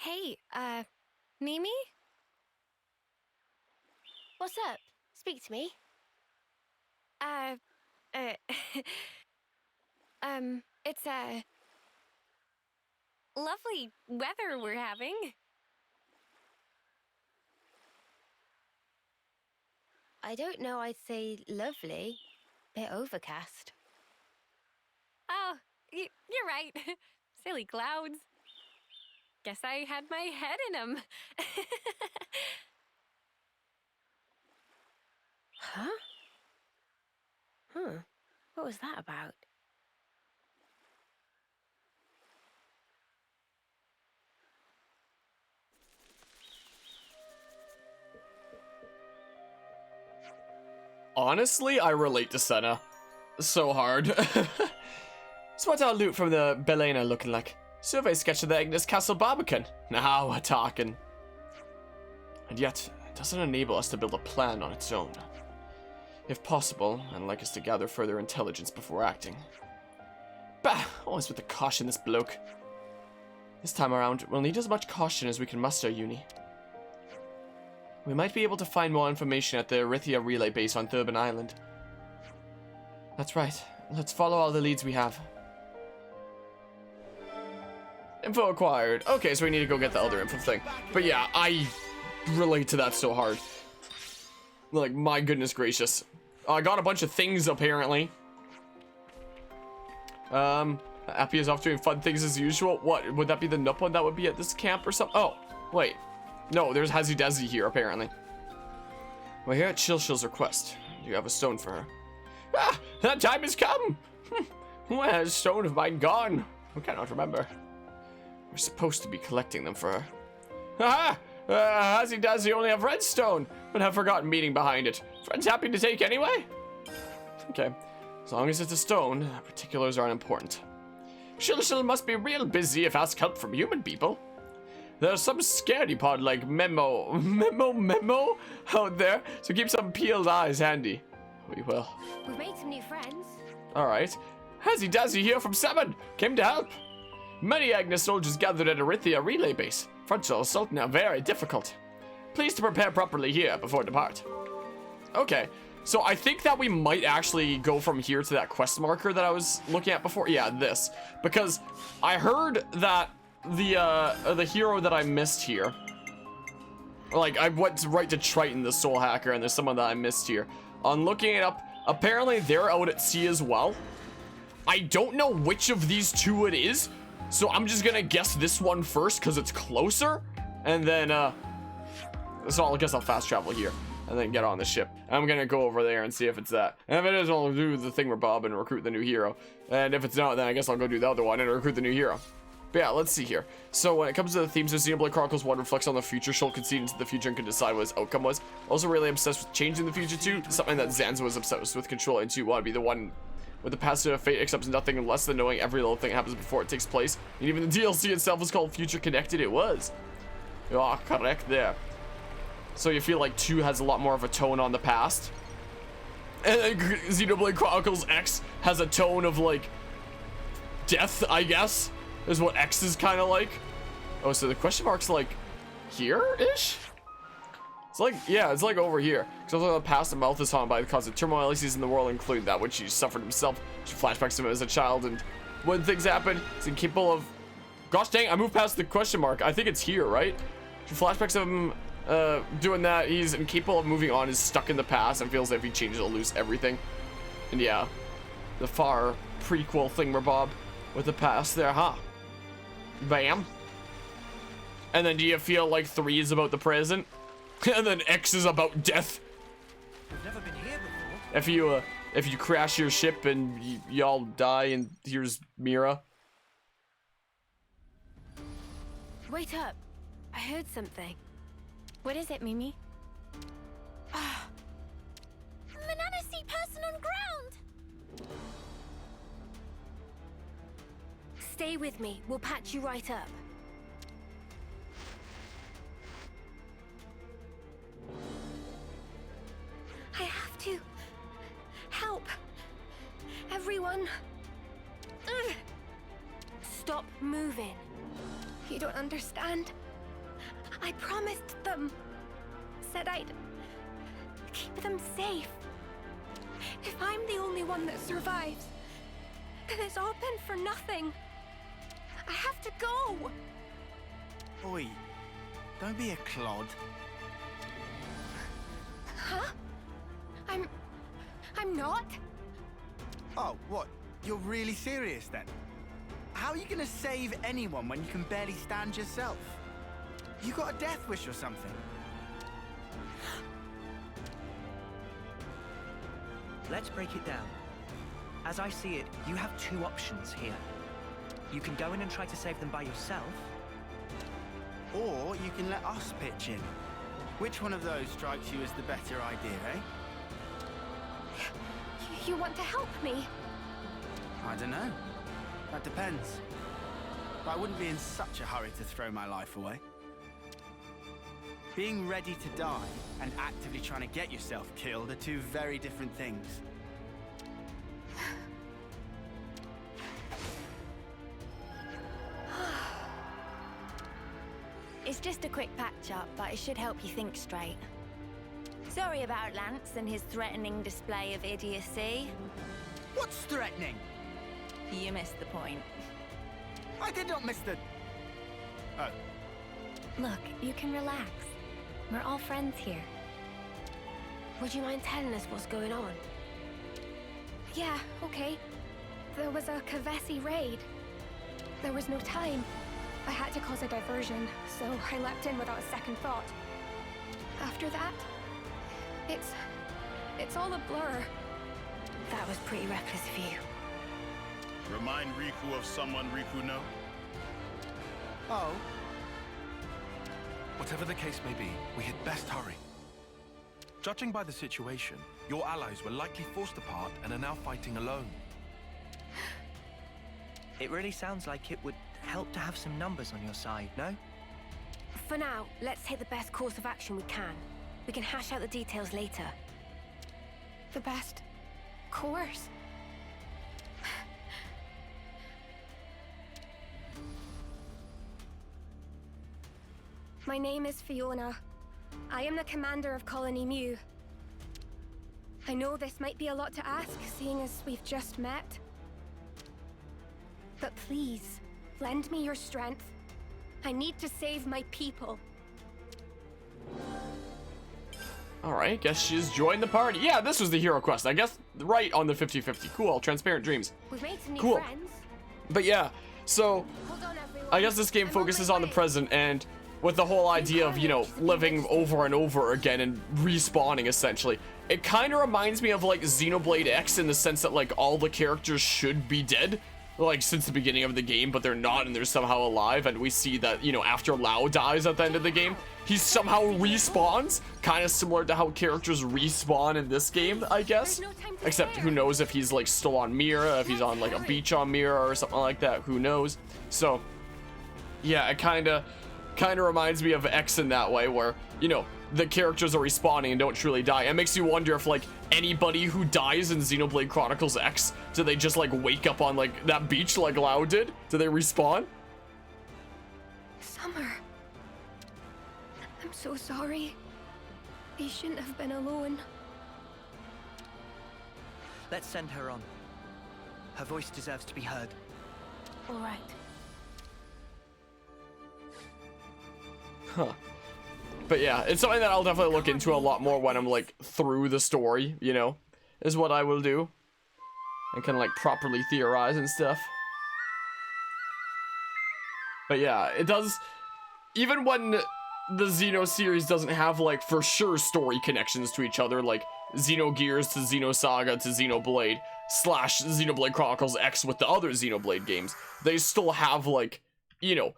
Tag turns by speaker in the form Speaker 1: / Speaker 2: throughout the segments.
Speaker 1: Hey, Mimi?
Speaker 2: What's up? Speak to me.
Speaker 1: Uh, uh, it's, lovely weather we're having.
Speaker 2: I don't know, I'd say lovely. Bit overcast.
Speaker 1: Oh, you're right. Silly clouds. Guess I had my head in them.
Speaker 2: Huh? What was that about?
Speaker 3: Honestly, I relate to Senna. So hard. So what's our loot from the Belena looking like? Survey sketch of the Agnes Castle Barbican. Now we're talking. And yet, it doesn't enable us to build a plan on its own. If possible, I'd like us to gather further intelligence before acting. Bah! Always with the caution, this bloke. This time around, we'll need as much caution as we can muster, Uni. We might be able to find more information at the Erythia relay base on Thurbin Island. That's right. Let's follow all the leads we have. Info acquired. Okay, so we need to go get the other info thing. But yeah, I relate to that so hard. Like, my goodness gracious. I got a bunch of things, apparently. Appy is off doing fun things as usual. What? Would that be the Noop one that would be at this camp or something? Oh, wait. No, there's Hazy Desi here, apparently. We're here at Shilshil's request. You have a stone for her. Ah! That time has come! Where has stone of mine gone? I cannot remember. We're supposed to be collecting them for her. Aha! Hazy Desi only have redstone, but have forgotten meaning behind it. Friends happy to take anyway? Okay. As long as it's a stone, particulars aren't important. Shilshil must be real busy if ask help from human people. There's some scaredy pod like Memo out there, so keep some peeled eyes handy. We will.
Speaker 2: We've made some new friends.
Speaker 3: Alright. Hazy Dazzy here from 7. Came to help. Many Agnes soldiers gathered at Erythia relay base. Frontal assault now very difficult. Please to prepare properly here before depart. Okay. So I think that we might actually go from here to that quest marker that I was looking at before. Yeah, this. Because I heard that the hero that I missed here, like I went right to Triton, the soul hacker, and there's someone that I missed here. On looking it up, apparently they're out at sea as well. I don't know which of these two it is, so I'm just gonna guess this one first because it's closer, and then so I guess I'll fast travel here and then get on the ship. I'm gonna go over there and see if it's that. And if it is, I'll do the thing where Bob and recruit the new hero. And if it's not, then I guess I'll go do the other one and recruit the new hero. But yeah, let's see here. So when it comes to the themes of Xenoblade Chronicles 1 reflects on the future, Shaun can see into the future and can decide what his outcome was. Also really obsessed with changing the future too, something that Zanza was obsessed with controlling too. Want to be the one with the passive fate accepts nothing less than knowing every little thing that happens before it takes place. And even the DLC itself was called Future Connected. It was. You are correct there. So you feel like 2 has a lot more of a tone on the past. And then Xenoblade Chronicles X has a tone of like death, I guess, is what X is kind of like. Oh, so the question mark's like here-ish? It's like, yeah, it's like over here. Because also the past, the mouth is haunted by the cause of turmoil he sees in the world, including that which he suffered himself. She flashbacks to him as a child, and when things happen, he's incapable of... Gosh dang, I moved past the question mark. I think it's here, right? She flashbacks of him doing that. He's incapable of moving on, is stuck in the past, and feels like if he changes, he'll lose everything. And yeah, the far prequel thingamabob with the past there, huh? Bam. And then do you feel like 3 is about the present? And then X is about death.
Speaker 4: We've never been here before.
Speaker 3: If you crash your ship and y'all die, and here's Mira.
Speaker 2: Wait up. I heard something.
Speaker 1: What is it, Mimi?
Speaker 2: Banana see person on ground! Stay with me. We'll patch you right up. I have to help everyone. Ugh. Stop moving.
Speaker 1: You don't understand. I promised them. Said I'd keep them safe. If I'm the only one that survives, then it's all been for nothing. I have to go.
Speaker 5: Oi, don't be a clod.
Speaker 1: Huh? I'm not?
Speaker 5: Oh, what? You're really serious then? How are you gonna save anyone when you can barely stand yourself? You got a death wish or something?
Speaker 4: Let's break it down. As I see it, you have two options here. You can go in and try to save them by yourself.
Speaker 5: Or you can let us pitch in. Which one of those strikes you as the better idea, eh?
Speaker 1: You want to help me?
Speaker 5: I don't know. That depends. But I wouldn't be in such a hurry to throw my life away. Being ready to die and actively trying to get yourself killed are two very different things.
Speaker 2: It's just a quick patch-up, but it should help you think straight. Sorry about Lance and his threatening display of idiocy.
Speaker 5: What's threatening?
Speaker 2: You missed the point.
Speaker 5: I did not miss the... Oh.
Speaker 1: Look, you can relax. We're all friends here.
Speaker 2: Would you mind telling us what's going on?
Speaker 1: Yeah, okay. There was a Kavesi raid. There was no time. I had to cause a diversion, so I leapt in without a second thought. After that, it's all a blur.
Speaker 2: That was pretty reckless of you.
Speaker 6: Remind Riku of someone Riku know?
Speaker 5: Oh.
Speaker 7: Whatever the case may be, we had best hurry. Judging by the situation, your allies were likely forced apart and are now fighting alone.
Speaker 4: It really sounds like it would help to have some numbers on your side, no?
Speaker 2: For now, let's take the best course of action we can. We can hash out the details later.
Speaker 1: The best course. My name is Fiona. I am the commander of Colony Mu. I know this might be a lot to ask, seeing as we've just met. But please, lend me your strength. I need to save my people.
Speaker 3: Alright, guess she's joined the party. Yeah, this was the hero quest. I guess right on the 50-50. Cool, transparent dreams.
Speaker 1: We've made some new
Speaker 3: Cool.
Speaker 1: friends.
Speaker 3: But yeah, so
Speaker 1: Hold on, everyone.
Speaker 3: I guess this game
Speaker 1: I'm
Speaker 3: focuses
Speaker 1: my
Speaker 3: on the
Speaker 1: way.
Speaker 3: present and with the whole idea of, you know, living over and over again and respawning essentially. It kind of reminds me of like Xenoblade X in the sense that like all the characters should be dead. Like since the beginning of the game, but they're not and they're somehow alive, and we see that, you know, after Lao dies at the end of the game, he somehow respawns, kind of similar to how characters respawn in this game, I guess. Except who knows if he's like still on Mira, if he's on like a beach on Mira or something like that, who knows. So yeah, it kind of reminds me of X in that way, where, you know, the characters are respawning and don't truly die. It makes you wonder if like anybody who dies in Xenoblade Chronicles X, do they just like wake up on like that beach like Lao did? Do they respawn?
Speaker 1: Summer. I'm so sorry. They shouldn't have been alone.
Speaker 4: Let's send her on. Her voice deserves to be heard.
Speaker 2: All right.
Speaker 3: Huh. But yeah, it's something that I'll definitely look into a lot more when I'm like through the story, you know, is what I will do. And can like properly theorize and stuff. But yeah, it does, even when the Xeno series doesn't have like for sure story connections to each other, like Xenogears to Xenosaga to Xenoblade / Xenoblade Chronicles X with the other Xenoblade games, they still have like, you know,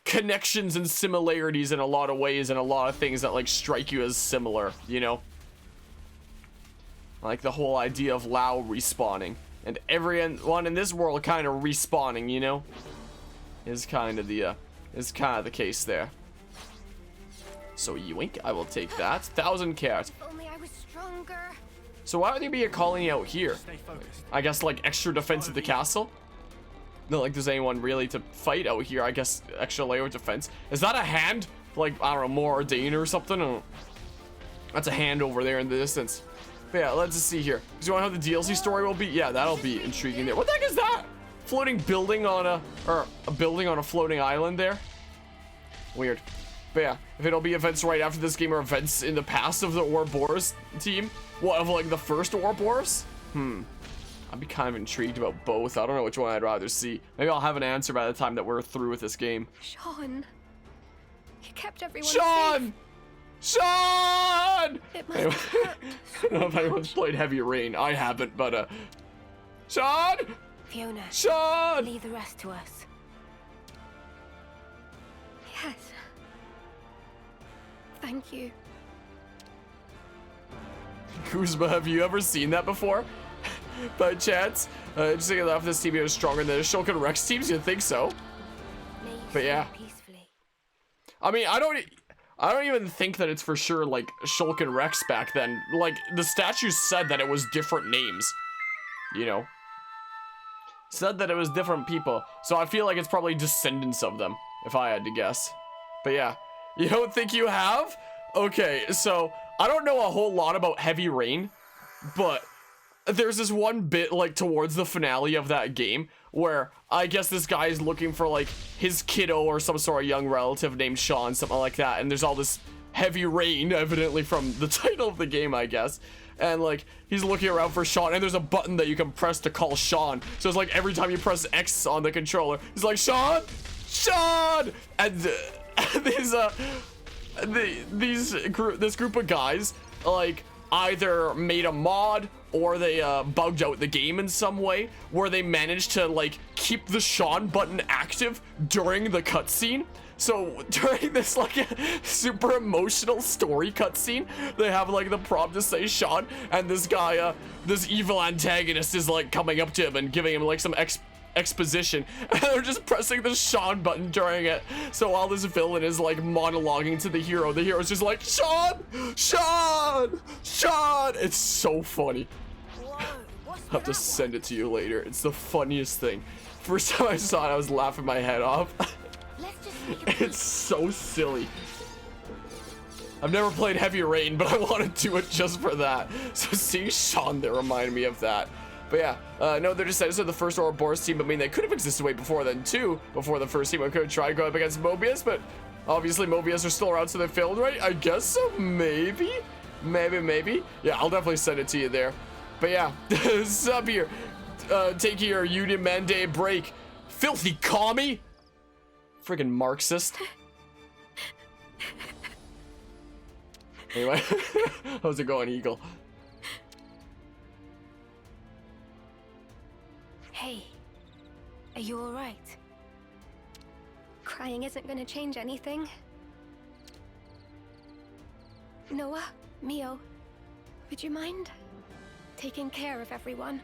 Speaker 3: connections and similarities in a lot of ways and a lot of things that like strike you as similar, you know, like the whole idea of Lao respawning and everyone in this world kind of respawning, you know, is kind of the case there. So yoink, I will take that 1,000 carats.
Speaker 1: If only I was stronger.
Speaker 3: So why would there be a colony out here?
Speaker 5: Stay focused.
Speaker 3: I guess like extra defense of the castle. Not like there's anyone really to fight out here. I guess extra layer of defense. Is that a hand? like, I don't know, more ordained or something. I don't, that's a hand over there in the distance. But yeah, let's just see here. Do you want to know how the DLC story will be? Yeah, that'll be intriguing there. What the heck is that? Floating building on a building on a floating island there? Weird. But yeah, if it'll be events right after this game or events in the past of the Ouroboros team, what, of like the first Ouroboros? I'd be kind of intrigued about both. I don't know which one I'd rather see. Maybe I'll have an answer by the time that we're through with this game.
Speaker 1: Shaun, you kept everyone
Speaker 3: Shaun!
Speaker 1: safe.
Speaker 3: Shaun!
Speaker 1: It must
Speaker 3: Anyway,
Speaker 1: have hurt.
Speaker 3: I don't know if anyone's played Heavy Rain. I haven't, but Shaun!
Speaker 2: Fiona,
Speaker 3: Shaun!
Speaker 2: leave the rest to us.
Speaker 1: Yes. Thank you.
Speaker 3: Kuzma, have you ever seen that before? By chance? Just thinking that if this team is stronger than the Shulkin Rex teams, you'd think so.
Speaker 2: May you
Speaker 3: But yeah.
Speaker 2: sleep peacefully.
Speaker 3: I mean, I don't even think that it's for sure like Shulkin Rex back then. Like the statues said that it was different names. You know? Said that it was different people. So I feel like it's probably descendants of them, if I had to guess. But yeah. You don't think you have? Okay, so I don't know a whole lot about Heavy Rain, but there's this one bit like towards the finale of that game where I guess this guy is looking for like his kiddo or some sort of young relative named Shaun, something like that, and there's all this heavy rain evidently from the title of the game, I guess, and like he's looking around for Shaun, and there's a button that you can press to call Shaun, so it's like every time you press X on the controller, he's like, Shaun, and this group of guys like either made a mod or they bugged out the game in some way where they managed to like keep the Shaun button active during the cutscene. So during this like super emotional story cutscene, they have like the prompt to say Shaun, and this guy, this evil antagonist is like coming up to him and giving him like some exposition, and they're just pressing the Shaun button during it. So while this villain is like monologuing to the hero's just like, Shaun! It's so funny. I'll have to send it to you later. It's the funniest thing. First time I saw it, I was laughing my head off. It's so silly. I've never played Heavy Rain, but I want to do it just for that. So seeing Shaun there reminded me of that. But yeah, no, they're descendants of the first Ouroboros team. I mean, they could have existed way before then too. Before the first team, I could have tried going up against Mobius, but obviously Mobius are still around, so they failed, right? I guess so, maybe. Yeah, I'll definitely send it to you there. But yeah, sub here. Taking your Union Mandate break. Filthy commie! Friggin' Marxist. Anyway, how's it going, Eagle?
Speaker 2: Hey, are you alright?
Speaker 1: Crying isn't gonna change anything. Noah, Mio, would you mind taking care of everyone?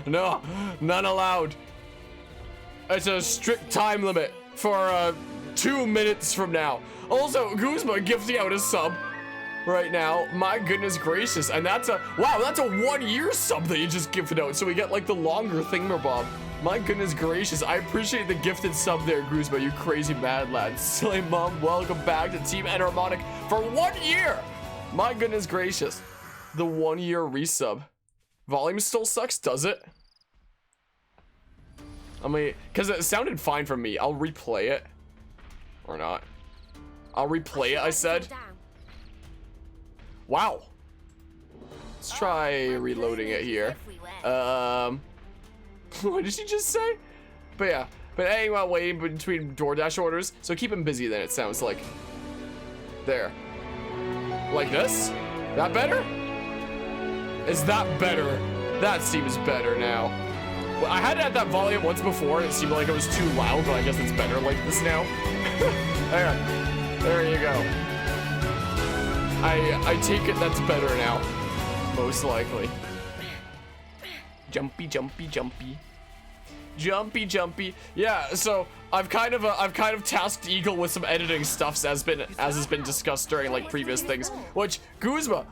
Speaker 3: No, none allowed. It's a strict time limit for 2 minutes from now. Also, Guzma gifting out a sub right now. My goodness gracious. And that's a, wow, that's a 1 year sub that you just gifted out. So we get like the longer thingamabob. My goodness gracious. I appreciate the gifted sub there, Guzma, you crazy mad lad. Silly mom, welcome back to Team Enharmonic for 1 year. My goodness gracious. The 1 year resub. Volume still sucks, does it? I mean, because it sounded fine from me. I'll replay it. Or not. I'll replay it, I said. Wow. Let's try reloading it here. What did she just say? But yeah. But anyway, while waiting between DoorDash orders. So keep him busy then, it sounds like. There. Like this? That better? Is that better? That seems better now. Well, I had it at that volume once before and it seemed like it was too loud, but I guess it's better like this now. There you go. I take it that's better now. Most likely. Jumpy. Yeah, so I've kind of tasked Eagle with some editing stuff as has been discussed during like previous things. Which Guzma,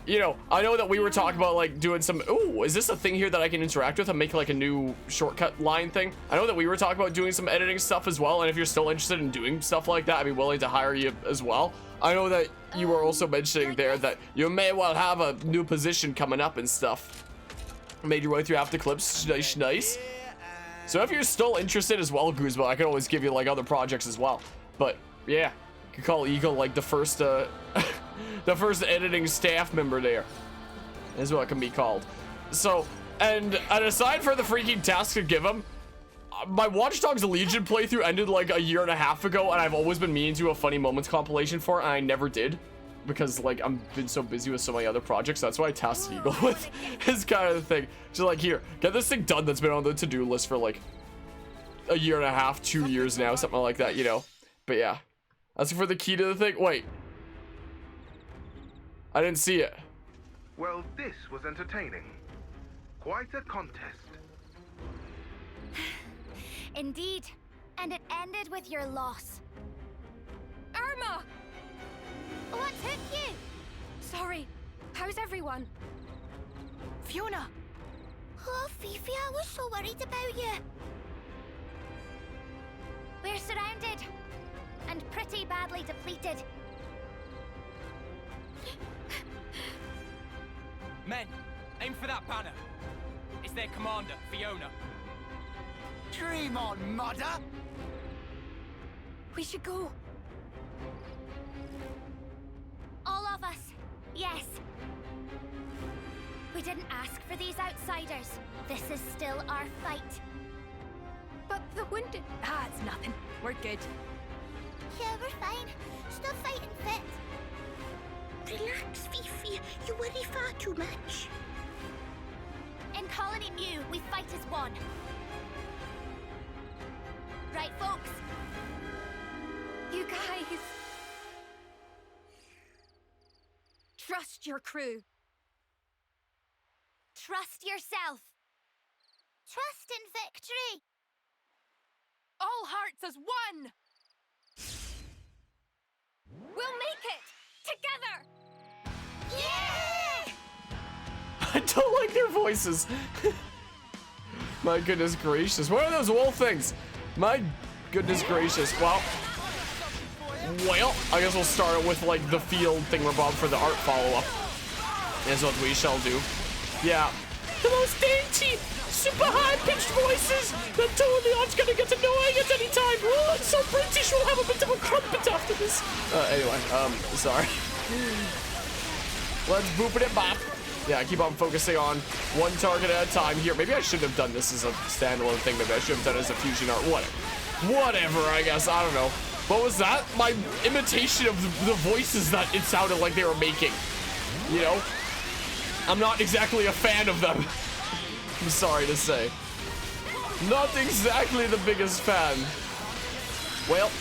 Speaker 3: you know, I know that we were talking about like doing some, ooh, is this a thing here that I can interact with and make like a new shortcut line thing? I know that we were talking about doing some editing stuff as well, and if you're still interested in doing stuff like that, I'd be willing to hire you as well. I know that you were also mentioning there that you may well have a new position coming up and stuff. Made your way through half the clips, nice. So if you're still interested as well, Guzma, I can always give you like other projects as well. But yeah, you could call Eagle like the first the first editing staff member there, is what it can be called. So, and aside for the freaking task to give him, my Watch Dogs Legion playthrough ended like a year and a half ago, and I've always been meaning to do a funny moments compilation for it, and I never did. Because like I've been so busy with so many other projects. That's why I tasked Eagle with his kind of the thing. Just like, here, get this thing done that's been on the to-do list for like a year and a half, 2 years now, something like that, you know. But yeah, asking for the key to the thing. Wait, I didn't see it.
Speaker 8: Well, this was entertaining. Quite a contest.
Speaker 2: Indeed. And it ended with your loss.
Speaker 1: Irma!
Speaker 2: What took you?
Speaker 1: Sorry. How's everyone?
Speaker 2: Fiona! Oh, Fifi, I was so worried about you. We're surrounded. And pretty badly depleted.
Speaker 9: Men, aim for that banner. It's their commander, Fiona.
Speaker 5: Dream on, mother!
Speaker 1: We should go.
Speaker 2: All of us, yes. We didn't ask for these outsiders. This is still our fight.
Speaker 1: But the wounded... Ah, it's nothing. We're good.
Speaker 2: Yeah, we're fine. Still fighting fit.
Speaker 10: Relax, Fifi. You worry far too much.
Speaker 2: In Colony Mu, we fight as one. Right, folks?
Speaker 1: You guys... Trust your crew.
Speaker 2: Trust yourself. Trust in victory.
Speaker 1: All hearts as one! We'll make it! Together!
Speaker 2: Yeah!
Speaker 3: I don't like their voices. My goodness gracious. What are those wolf things? My goodness gracious. Well, I guess we'll start it with like the field thingamabob for the art follow-up. Is what we shall do. Yeah. The most dainty, super high-pitched voices that totally aren't gonna get annoying at any time. Oh, it's so British, we'll have a bit of a crumpet after this. Anyway, sorry. Let's boop it and bop. Yeah, I keep on focusing on one target at a time here. Maybe I shouldn't have done this as a standalone thing. Maybe I should have done it as a fusion art. Whatever, I guess. I don't know. What was that? My imitation of the voices that it sounded like they were making. You know? I'm not exactly a fan of them. I'm sorry to say. Not exactly the biggest fan. Well,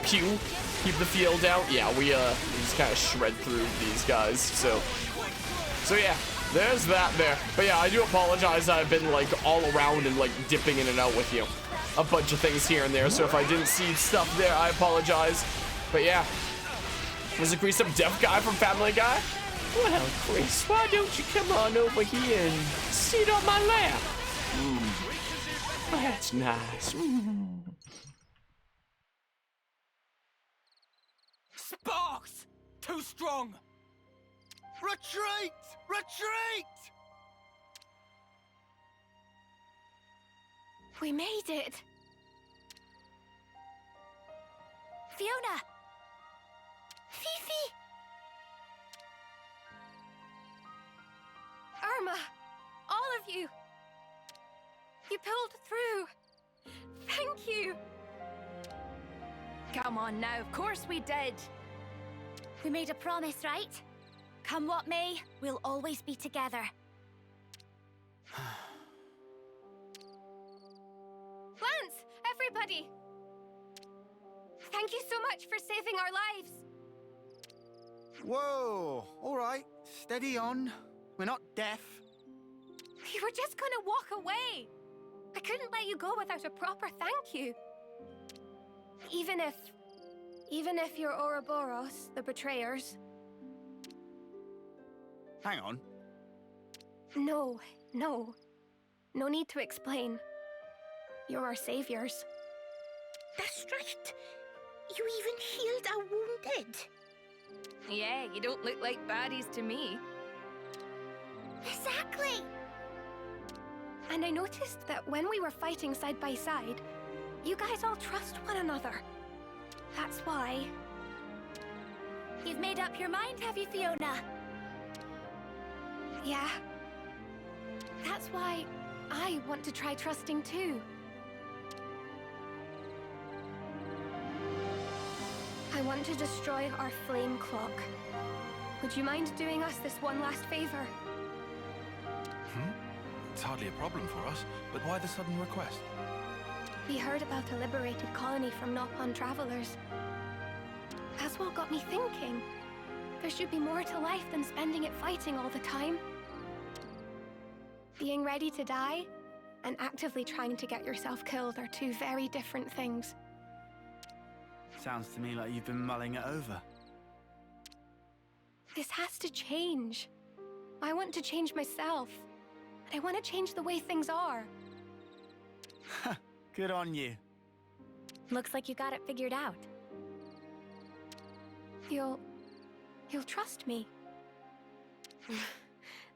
Speaker 3: pew. Keep the field out. Yeah, we just kind of shred through these guys. So yeah, there's that there. But yeah, I do apologize. I've been like all around and like dipping in and out with you. A bunch of things here and there. So if I didn't see stuff there, I apologize. But yeah, was it Grease Up Deaf Guy from Family Guy? Well, Chris, why don't you come on over here and sit on my lap? That's nice.
Speaker 9: Sparks! Too strong!
Speaker 5: Retreat! Retreat!
Speaker 1: We made it.
Speaker 2: Fiona! Fifi!
Speaker 1: Irma! All of you! You pulled through! Thank you!
Speaker 2: Come on now, of course we did. We made a promise, right? Come what may, we'll always be together.
Speaker 1: Lance! Everybody! Thank you so much for saving our lives!
Speaker 5: Whoa, all right, steady on. We're not deaf.
Speaker 1: You were just gonna walk away. I couldn't let you go without a proper thank you. Even if you're Ouroboros, the betrayers.
Speaker 5: Hang on.
Speaker 1: No. No need to explain. You're our saviors.
Speaker 10: That's right. You even healed our wounded.
Speaker 2: Yeah, you don't look like baddies to me.
Speaker 10: Exactly.
Speaker 1: And I noticed that when we were fighting side by side, you guys all trust one another. That's why...
Speaker 2: You've made up your mind, have you, Fiona?
Speaker 1: Yeah. That's why I want to try trusting too. I want to destroy our flame clock. Would you mind doing us this one last favor?
Speaker 7: It's hardly a problem for us, but why the sudden request?
Speaker 1: We heard about a liberated colony from Nopon travelers. That's what got me thinking. There should be more to life than spending it fighting all the time. Being ready to die and actively trying to get yourself killed are two very different things.
Speaker 5: Sounds to me like you've been mulling it over.
Speaker 1: This has to change. I want to change myself. And I want to change the way things are.
Speaker 5: Good on you.
Speaker 2: Looks like you got it figured out.
Speaker 1: You'll trust me.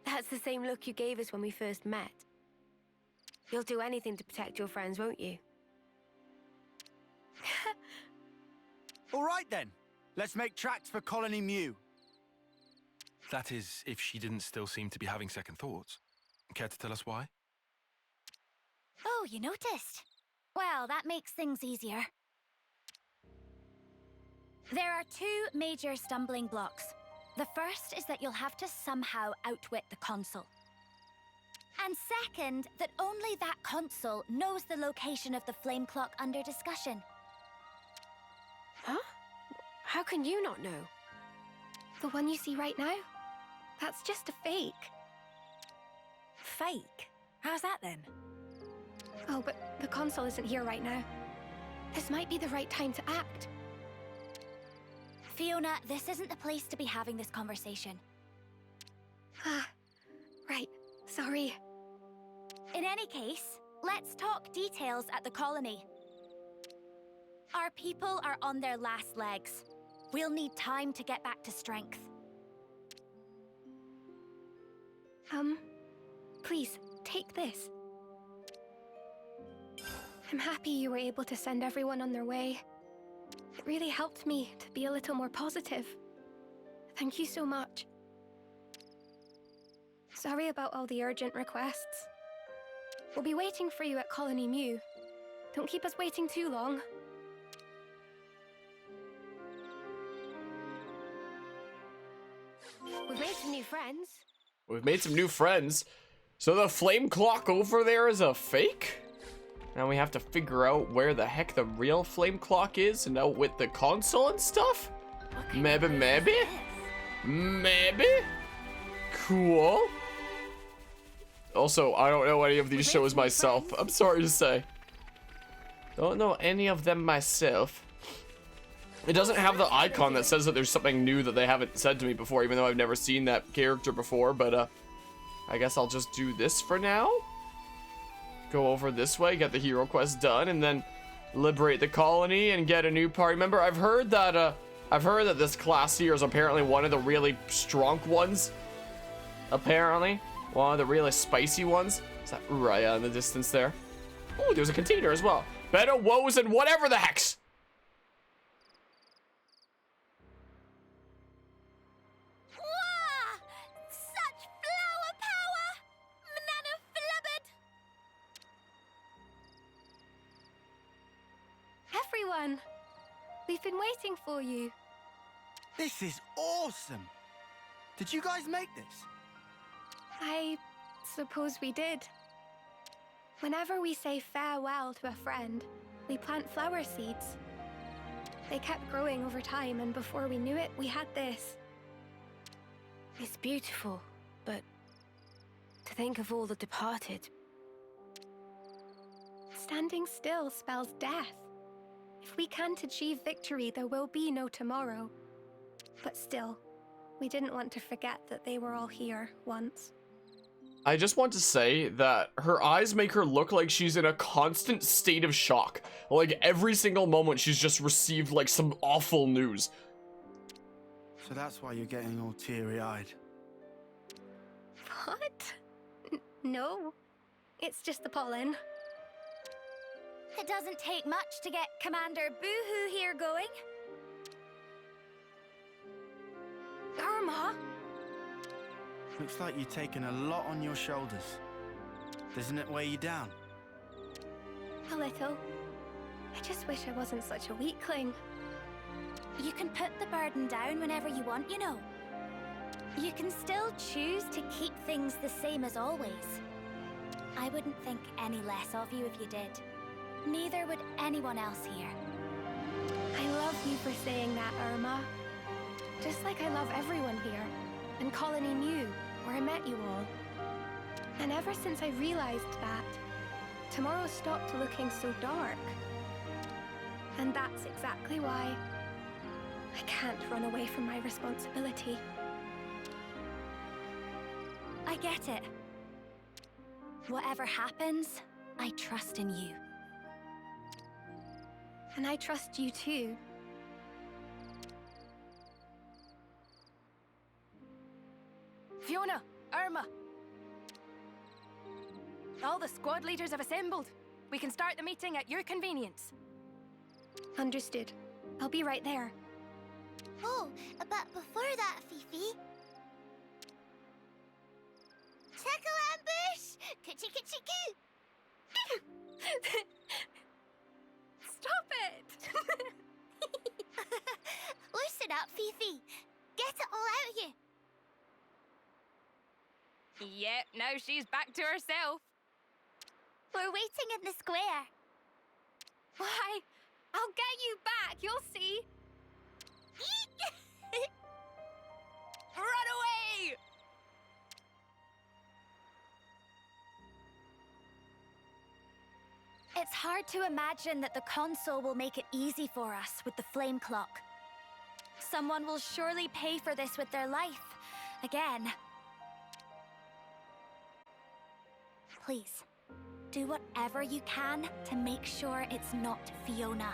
Speaker 2: That's the same look you gave us when we first met. You'll do anything to protect your friends, won't you?
Speaker 5: All right then. Let's make tracks for Colony Mew.
Speaker 7: That is, if she didn't still seem to be having second thoughts. Care to tell us why?
Speaker 10: Oh, you noticed? Well, that makes things easier. There are two major stumbling blocks. The first is that you'll have to somehow outwit the consul. And second, that only that consul knows the location of the flame clock under discussion.
Speaker 2: Huh? How can you not know?
Speaker 1: The one you see right now? That's just a fake.
Speaker 2: Fake? How's that then?
Speaker 1: Oh, but the consul isn't here right now. This might be the right time to act.
Speaker 10: Fiona, this isn't the place to be having this conversation.
Speaker 1: Ah, right. Sorry.
Speaker 10: In any case, let's talk details at the colony. Our people are on their last legs. We'll need time to get back to strength.
Speaker 1: Please, take this. I'm happy you were able to send everyone on their way. It really helped me to be a little more positive. Thank you so much. Sorry about all the urgent requests. We'll be waiting for you at Colony Mew. Don't keep us waiting too long.
Speaker 2: We've made some new friends.
Speaker 3: We've made some new friends. So the flame clock over there is a fake? Now we have to figure out where the heck the real flame clock is and out with the console and stuff? Maybe? Cool. Also, I don't know any of these shows myself. I'm sorry to say. Don't know any of them myself. It doesn't have the icon that says that there's something new that they haven't said to me before, even though I've never seen that character before, but I guess I'll just do this for now. Go over this way, get the hero quest done, and then liberate the colony and get a new party member. I've heard that this class here is apparently one of the really strong ones. Apparently, one of the really spicy ones. Is that Uraya in the distance there? Oh, there's a container as well. Better woes and whatever the heck's.
Speaker 10: Such flower power! Manana flubbered!
Speaker 1: Everyone! We've been waiting for you.
Speaker 5: This is awesome. Did you guys make this?
Speaker 1: I suppose we did. Whenever we say farewell to a friend, we plant flower seeds. They kept growing over time, and before we knew it, we had this.
Speaker 2: It's beautiful, but to think of all the departed.
Speaker 1: Standing still spells death. If we can't achieve victory, there will be no tomorrow. But still, We didn't want to forget that they were all here once.
Speaker 3: I just want to say that her eyes make her look like she's in a constant state of shock. Like every single moment she's just received like some awful news.
Speaker 5: So that's why you're getting all teary-eyed.
Speaker 1: What? No. It's just the pollen.
Speaker 10: It doesn't take much to get Commander Boohoo here going.
Speaker 1: Irma?
Speaker 5: Looks like you're taking a lot on your shoulders. Doesn't it weigh you down?
Speaker 1: A little. I just wish I wasn't such a weakling.
Speaker 10: You can put the burden down whenever you want, you know. You can still choose to keep things the same as always. I wouldn't think any less of you if you did. Neither would anyone else here.
Speaker 1: I love you for saying that, Irma. Just like I love everyone here. And Colony New, where I met you all. And ever since I realized that, tomorrow stopped looking so dark. And that's exactly why I can't run away from my responsibility.
Speaker 10: I get it. Whatever happens, I trust in you.
Speaker 1: And I trust you too.
Speaker 9: Fiona, Irma. All the squad leaders have assembled. We can start the meeting at your convenience.
Speaker 1: Understood. I'll be right there.
Speaker 10: Oh, but before that, Fifi... Tickle ambush! Coochie-coochie-coo!
Speaker 1: Stop it!
Speaker 10: Loosen up, Fifi. Get it all out of you.
Speaker 9: Yep, now she's back to herself.
Speaker 10: We're waiting in the square.
Speaker 1: Why? I'll get you back, you'll see.
Speaker 9: Run away!
Speaker 10: It's hard to imagine that the console will make it easy for us with the flame clock. Someone will surely pay for this with their life. Again. Please, do whatever you can to make sure it's not Fiona.